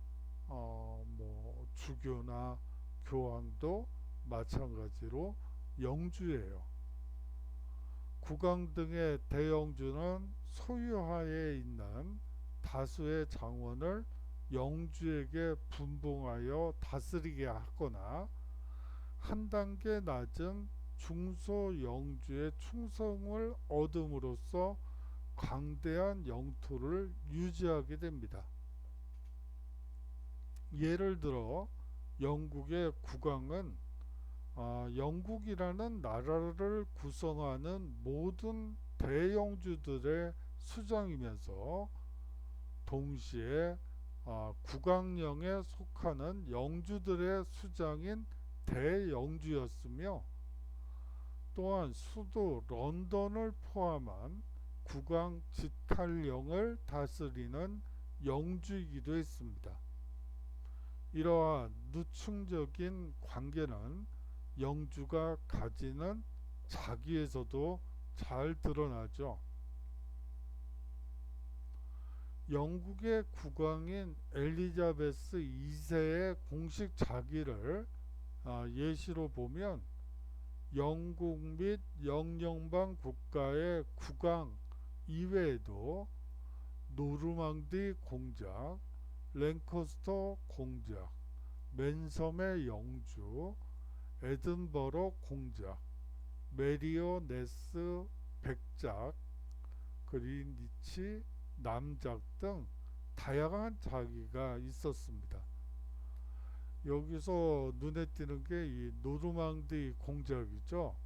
뭐 주교나 교황도 마찬가지로 영주예요. 국왕 등의 대영주는 소유하에 있는 다수의 장원을 영주에게 분봉하여 다스리게 하거나 한 단계 낮은 중소영주의 충성을 얻음으로써 광대한 영토를 유지하게 됩니다. 예를 들어 영국의 국왕은 영국이라는 나라를 구성하는 모든 대영주들의 수장이면서 동시에 국왕령에 속하는 영주들의 수장인 대영주였으며, 또한 수도 런던을 포함한 국왕 직할령을 다스리는 영주이기도 했습니다. 이러한 누층적인 관계는 영주가 가지는 자기에서도 잘 드러나죠. 영국의 국왕인 엘리자베스 2세의 공식 자기를 예시로 보면, 영국 및 영연방 국가의 국왕 이외에도 노르망디 공작, 랭커스터 공작, 맨섬의 영주, 에든버러 공작, 메리오네스 백작, 그리니치 남작 등 다양한 자기가 있었습니다. 여기서 눈에 띄는 게 이 노르망디 공작이죠.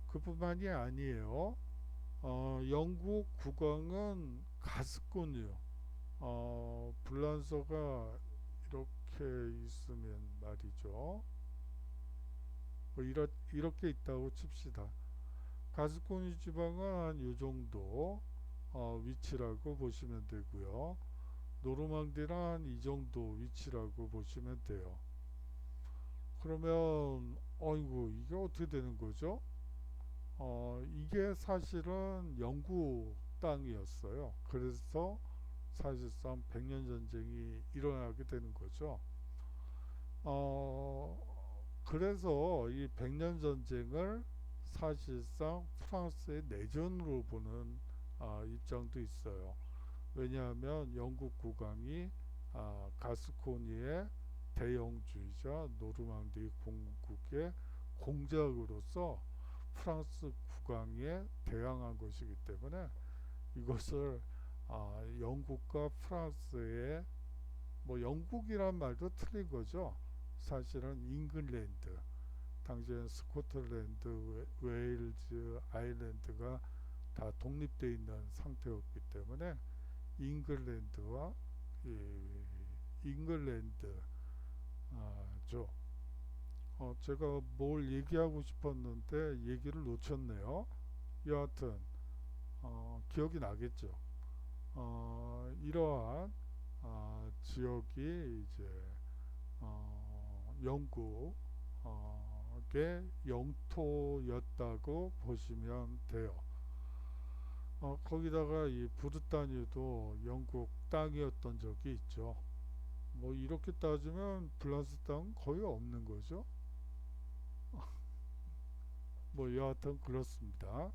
그뿐만이 아니에요. 영국 국왕은 가스콘이요. 불란서가 이렇게 있으면 말이죠. 이렇게 있다고 칩시다. 가스코니 지방은 한 요 정도 위치라고 보시면 되고요. 노르망디는 한 이 정도 위치라고 보시면 돼요. 그러면 어이구, 이게 어떻게 되는 거죠? 이게 사실은 영국 땅이었어요. 그래서 사실상 백년 전쟁이 일어나게 되는 거죠. 그래서 이 백년 전쟁을 사실상 프랑스의 내전으로 보는 입장도 있어요. 왜냐하면 영국 국왕이 가스코니의 대영주이자 노르망디 공국의 공작으로서 프랑스 국왕에 대항한 것이기 때문에 이것을 영국과 프랑스의 뭐 영국이란 말도 틀린 거죠. 사실은 잉글랜드, 당시엔 스코틀랜드, 웨일즈, 아일랜드가 다 독립되어 있는 상태였기 때문에 잉글랜드와 잉글랜드 죠. 제가 뭘 얘기하고 싶었는데 얘기를 놓쳤네요. 여하튼 기억이 나겠죠. 이러한 지역이 이제 영국의 영토였다고 보시면 돼요. 거기다가 이 브르타뉴도 영국 땅이었던 적이 있죠. 뭐 이렇게 따지면 프랑스 땅은 거의 없는 거죠. 뭐 여하튼 그렇습니다.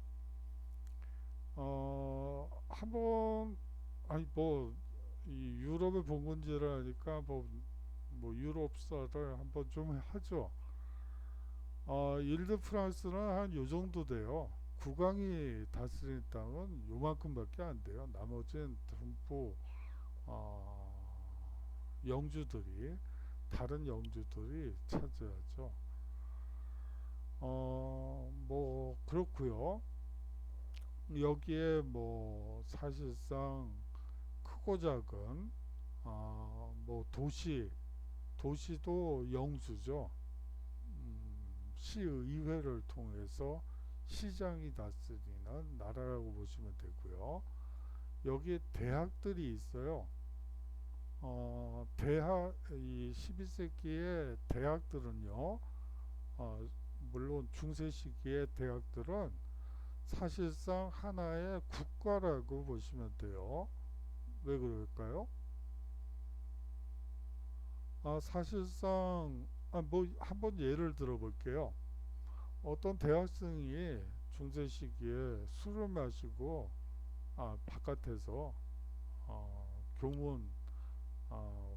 한번 아니 뭐 이 유럽의 봉건지라니까 뭐 유럽사를 한번 좀 하죠. 일드 프랑스는 한 요 정도 돼요. 국왕이 다스리는 땅은 요만큼밖에 안 돼요. 나머지는 전부 영주들이 다른 영주들이 차지하죠. 뭐 그렇고요. 여기에 뭐 사실상 크고 작은 뭐 도시도 영수죠. 시의회를 통해서 시장이 다스리는 나라라고 보시면 되고요. 여기에 대학들이 있어요. 이 12세기의 대학들은요, 물론 중세 시기의 대학들은 사실상 하나의 국가라고 보시면 돼요. 왜 그럴까요? 사실상 뭐 한번 예를 들어 볼게요. 어떤 대학생이 중세 시기에 술을 마시고 바깥에서 교문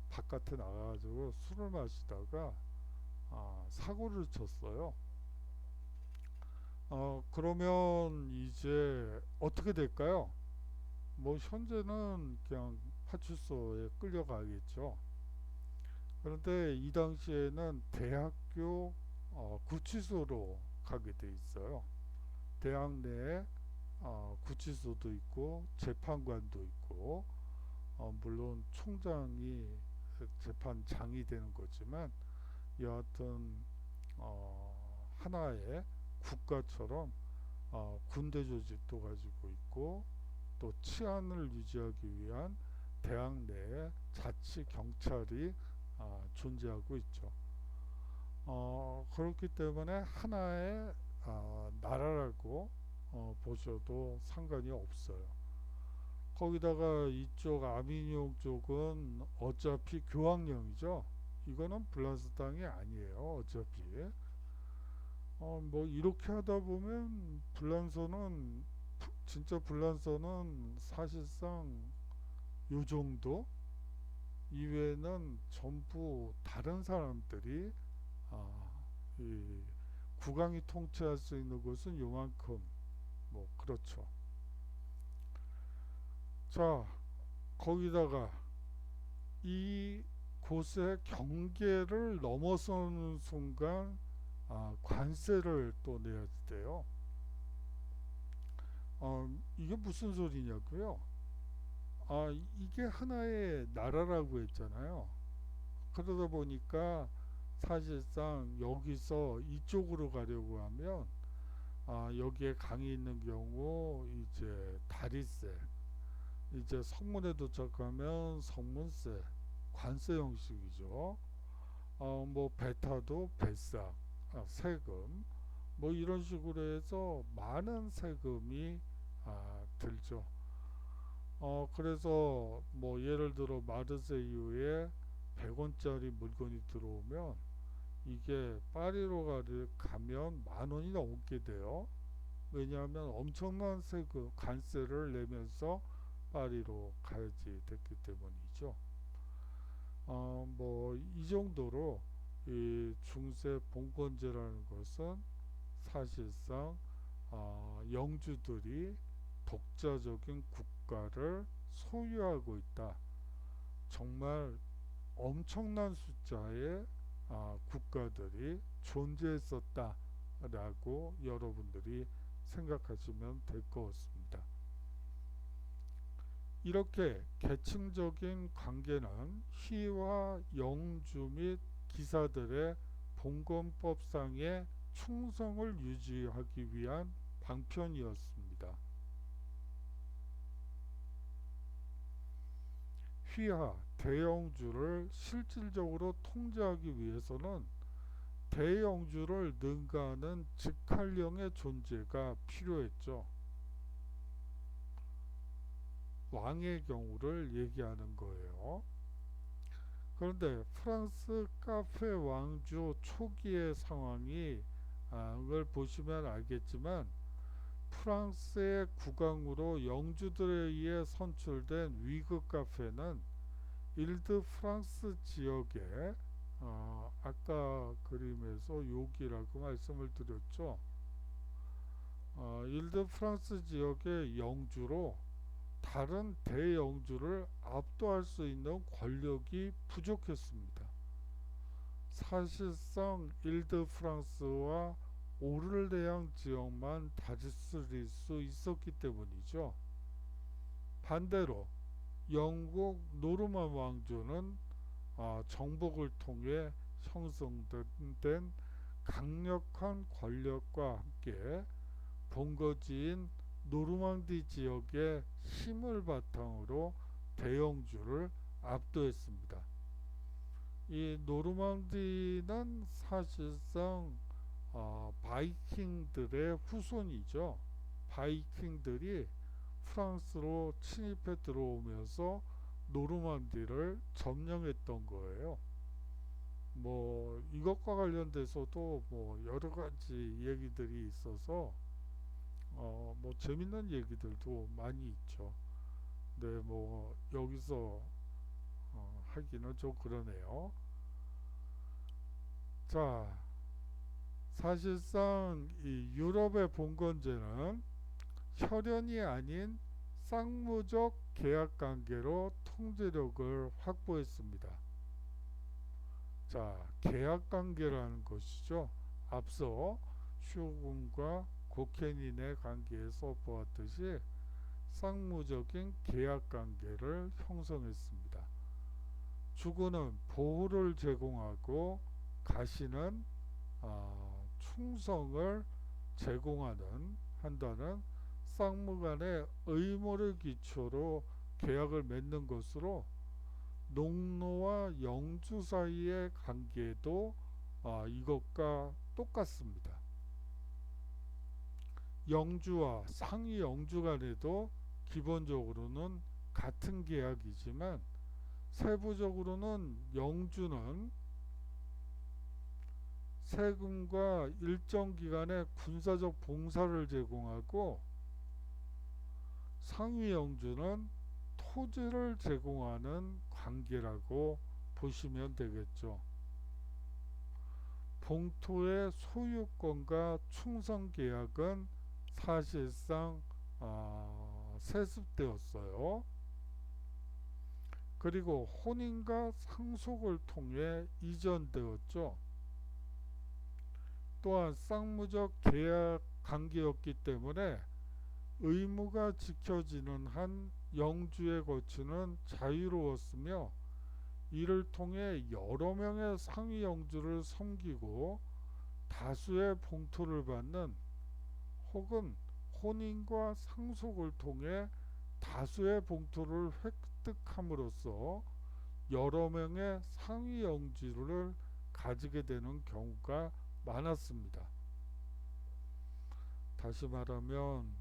바깥에 나가가지고 술을 마시다가 사고를 쳤어요. 그러면 이제 어떻게 될까요? 뭐 현재는 그냥 파출소에 끌려가겠죠. 그런데 이 당시에는 대학교 구치소로 가게 돼 있어요. 대학 내에 구치소도 있고 재판관도 있고 물론 총장이 재판장이 되는 거지만 여하튼 하나의 국가처럼 군대 조직도 가지고 있고 또 치안을 유지하기 위한 대학 내에 자치 경찰이 존재하고 있죠. 그렇기 때문에 하나의 나라라고 보셔도 상관이 없어요. 거기다가 이쪽 아비뇽 쪽은 어차피 교황령이죠. 이거는 프랑스 땅이 아니에요. 어차피 뭐 이렇게 하다 보면 진짜 불란서는 사실상 요 정도 이외에는 전부 다른 사람들이 이 국왕이 통치할 수 있는 곳은 요만큼 뭐 그렇죠. 자, 거기다가 이 곳의 경계를 넘어서는 순간 관세를 또 내야 돼요. 이게 무슨 소리냐고요? 이게 하나의 나라라고 했잖아요. 그러다 보니까 사실상 여기서 이쪽으로 가려고 하면 여기에 강이 있는 경우 이제 다리세, 이제 성문에 도착하면 성문세, 관세 형식이죠. 뭐 배 타도 배상, 세금, 뭐 이런 식으로 해서 많은 세금이 들죠. 그래서 뭐 예를 들어 마르세유에 100원짜리 물건이 들어오면 이게 파리로 가면 10,000원이 넘게 돼요. 왜냐하면 엄청난 세금, 관세를 내면서 파리로 가야지 됐기 때문이죠. 뭐 이 정도로 이 중세 봉건제라는 것은 사실상 영주들이 독자적인 국가를 소유하고 있다. 정말 엄청난 숫자의 국가들이 존재했었다라고 여러분들이 생각하시면 될 것 같습니다. 이렇게 계층적인 관계는 희와 영주 및 기사들의 봉건법상의 충성을 유지하기 위한 방편이었습니다. 휘하, 대영주를 실질적으로 통제하기 위해서는 대영주를 능가하는 직할령의 존재가 필요했죠. 왕의 경우를 얘기하는 거예요. 그런데 프랑스 카페 왕조 초기의 상황이 을 보시면 알겠지만 프랑스의 국왕으로 영주들에 의해 선출된 위그 카페는 일드 프랑스 지역에 아까 그림에서 여기라고 말씀을 드렸죠. 일드 프랑스 지역의 영주로 다른 대영주를 압도할 수 있는 권력이 부족했습니다. 사실상 일드 프랑스와 오를레앙 지역만 다스릴 수 있었기 때문이죠. 반대로 영국 노르만 왕조는 정복을 통해 형성된 강력한 권력과 함께 본거지인 노르망디 지역의 힘을 바탕으로 대영주를 압도했습니다. 이 노르망디는 사실상 바이킹들의 후손이죠. 바이킹들이 프랑스로 침입해 들어오면서 노르망디를 점령했던 거예요. 뭐 이것과 관련돼서도 뭐 여러 가지 얘기들이 있어서 뭐 재밌는 얘기들도 많이 있죠. 네, 뭐 여기서 하기는 좀 그러네요. 자, 사실상 이 유럽의 봉건제는 혈연이 아닌 쌍무적 계약관계로 통제력을 확보했습니다. 자, 계약관계라는 것이죠. 앞서 슈군과 고케닌의 관계에서 보았듯이 쌍무적인 계약관계를 형성했습니다. 주군은 보호를 제공하고 가시는 충성을 제공하는 한다는 쌍무 간의 의무를 기초로 계약을 맺는 것으로 농노와 영주 사이의 관계도 이것과 똑같습니다. 영주와 상위 영주 간에도 기본적으로는 같은 계약이지만 세부적으로는 영주는 세금과 일정 기간의 군사적 봉사를 제공하고 상위 영주는 토지를 제공하는 관계라고 보시면 되겠죠. 봉토의 소유권과 충성 계약은 사실상 세습되었어요. 그리고 혼인과 상속을 통해 이전되었죠. 또한 쌍무적 계약 관계였기 때문에 의무가 지켜지는 한 영주의 거취는 자유로웠으며 이를 통해 여러 명의 상위 영주를 섬기고 다수의 봉토를 받는 혹은 혼인과 상속을 통해 다수의 봉토를 획득함으로써 여러 명의 상위 영주를 가지게 되는 경우가 많았습니다. 다시 말하면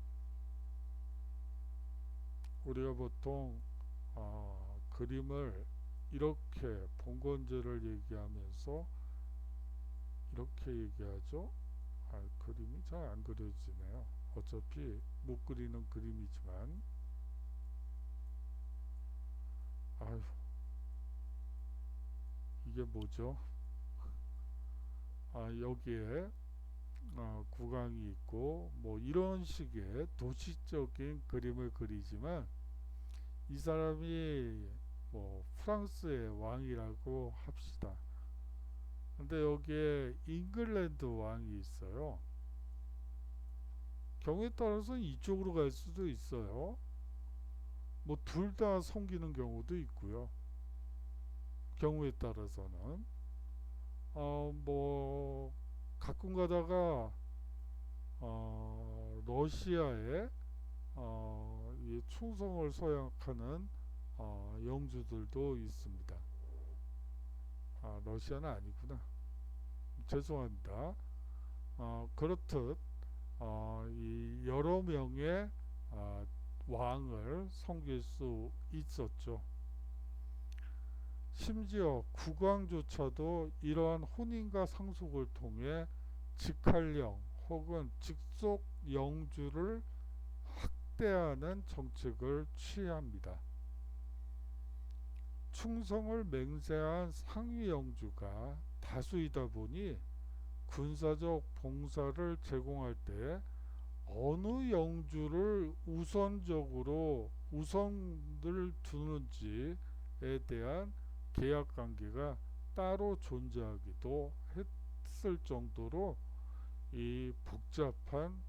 우리가 보통 그림을 이렇게 봉건제를 얘기하면서 이렇게 얘기하죠. 그림이 잘 안 그려지네요. 어차피 못 그리는 그림이지만 아휴 이게 뭐죠? 여기에 구강이 있고 뭐 이런 식의 도시적인 그림을 그리지만 이 사람이 뭐 프랑스의 왕이라고 합시다. 근데 여기에 잉글랜드 왕이 있어요. 경우에 따라서 이쪽으로 갈 수도 있어요. 뭐 둘 다 섬기는 경우도 있고요. 경우에 따라서는 뭐 가끔 가다가 러시아에 이 충성을 서약하는 영주들도 있습니다. 러시아는 아니구나. 죄송합니다. 그렇듯 이 여러 명의 어, 왕을 섬길 수 있었죠. 심지어 국왕조차도 이러한 혼인과 상속을 통해 직할령 혹은 직속 영주를 확대하는 정책을 취합니다. 충성을 맹세한 상위 영주가 다수이다 보니 군사적 봉사를 제공할 때 어느 영주를 우선을 두는지에 대한 계약 관계가 따로 존재하기도 했을 정도로 이 복잡한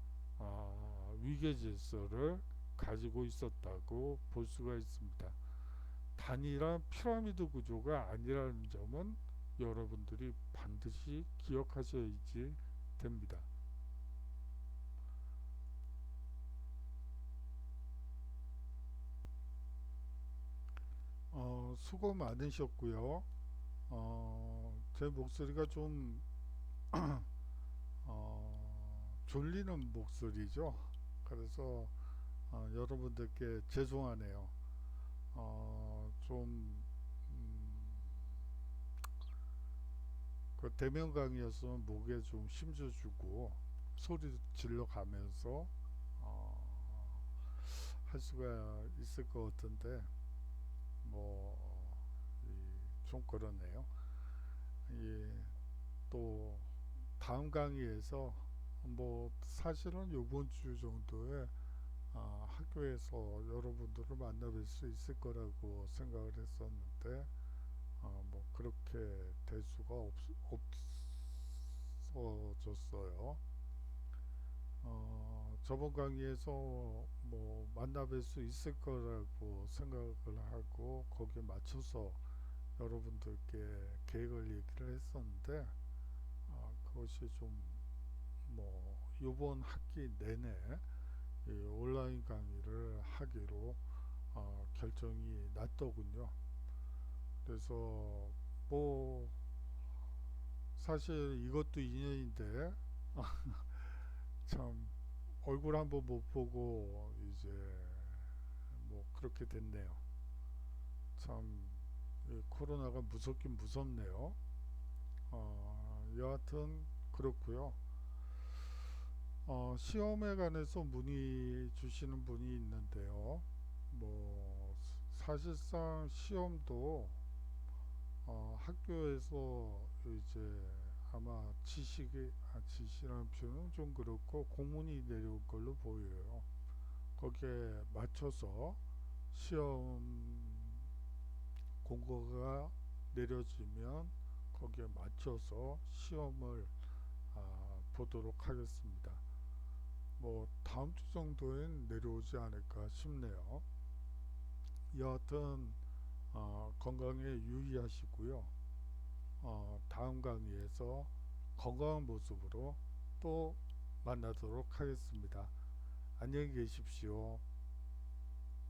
위계 질서를 가지고 있었다고 볼 수가 있습니다. 단일한 피라미드 구조가 아니라는 점은 여러분들이 반드시 기억하셔야지 됩니다. 수고 많으셨고요. 제 목소리가 좀 졸리는 목소리죠. 그래서 여러분들께 죄송하네요. 좀 그 대면 강의였으면 목에 좀 힘줘 주고 소리 질러 가면서 할 수가 있을 것 같은데 뭐 좀 그러네요. 또 다음 강의에서 뭐 사실은 요번 주 정도에 학교에서 여러분들을 만나뵐 수 있을 거라고 생각을 했었는데 뭐 그렇게 될 수가 없어졌어요. 저번 강의에서 뭐 만나뵐 수 있을 거라고 생각을 하고 거기에 맞춰서 여러분들께 계획을 얘기를 했었는데 그것이 좀 뭐 요번 학기 내내 이 온라인 강의를 하기로 결정이 났더군요. 그래서 뭐 사실 이것도 인연인데 참 얼굴 한번 못 보고 이제 뭐 그렇게 됐네요. 참 코로나가 무섭긴 무섭네요. 여하튼 그렇고요. 시험에 관해서 문의 주시는 분이 있는데요. 뭐 사실상 시험도 학교에서 이제 아마 지시라는 표현은 좀 그렇고 공문이 내려올 걸로 보여요. 거기에 맞춰서 시험 공고가 내려지면 거기에 맞춰서 시험을 보도록 하겠습니다. 뭐 다음 주 정도엔 내려오지 않을까 싶네요. 여하튼 건강에 유의하시고요. 다음 강의에서 건강한 모습으로 또 만나도록 하겠습니다. 안녕히 계십시오.